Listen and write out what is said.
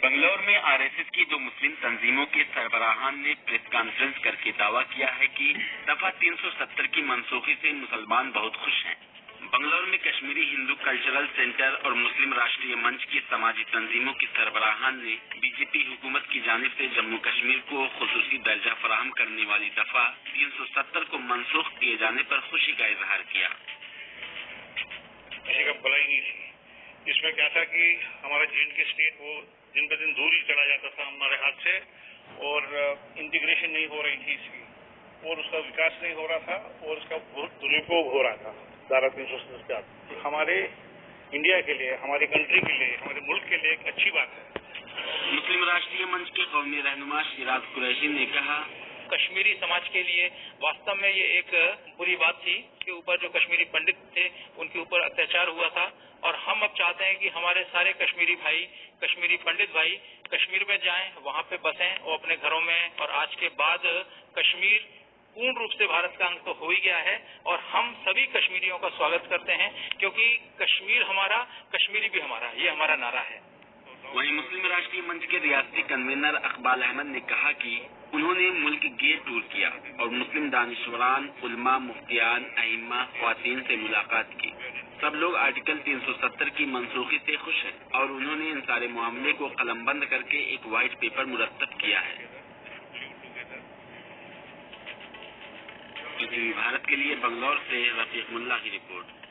बंगलौर में आरएसएस की दो मुस्लिम तंजीमों के सरबराहान ने प्रेस कॉन्फ्रेंस करके दावा किया है कि दफा 370 की मनसूखी से मुसलमान बहुत खुश हैं। बंगलौर में कश्मीरी हिंदू कल्चरल सेंटर और मुस्लिम राष्ट्रीय मंच की समाजी तंजीमों के सरबराहान ने बीजेपी हुकूमत की जानिब से जम्मू कश्मीर को खुसूसी दर्जा फराहम करने वाली दफा 370 को मनसूख किए जाने पर खुशी का इजहार किया। किसी का भलाई नहीं थी। इसमें क्या था कि हमारा J&K स्टेट वो दिन ब दिन दूर ही चला जाता था हमारे हाथ से, और इंटीग्रेशन नहीं हो रही थी इसकी, और उसका विकास नहीं हो रहा था, और उसका बहुत दुरुपयोग हो रहा था। धारा 370 हमारे इंडिया के लिए, हमारी कंट्री के लिए, हमारे मुल्क के लिए एक अच्छी बात है। मुस्लिम राष्ट्रीय मंच के कौमी रहनुमा शिराज कुरैशी ने कहा, कश्मीरी समाज के लिए वास्तव में ये एक बुरी बात थी कि ऊपर जो कश्मीरी पंडित थे उनके ऊपर अत्याचार हुआ था, और हम अब चाहते हैं कि हमारे सारे कश्मीरी भाई, कश्मीरी पंडित भाई कश्मीर में जाएं, वहां पे बसें और अपने घरों में, और आज के बाद कश्मीर पूर्ण रूप से भारत का अंग तो हो ही गया है, और हम सभी कश्मीरियों का स्वागत करते हैं, क्योंकि कश्मीर हमारा, कश्मीरी भी हमारा, ये हमारा नारा है। वहीं मुस्लिम राष्ट्रीय मंच के रियासती कन्वीनर अकबाल अहमद ने कहा कि उन्होंने मुल्क गेट टूर किया और मुस्लिम दानिशवरान, उलमा, मुफ्तियान, अइम्मा, ख्वातीन से मुलाकात की। सब लोग आर्टिकल 370 की मनसूखी से खुश हैं और उन्होंने इन सारे मामले को कलमबंद करके एक व्हाइट पेपर मुरतब किया है। पृथ्वी भारत के लिए बंगलौर से रफीक मुल्ला की रिपोर्ट।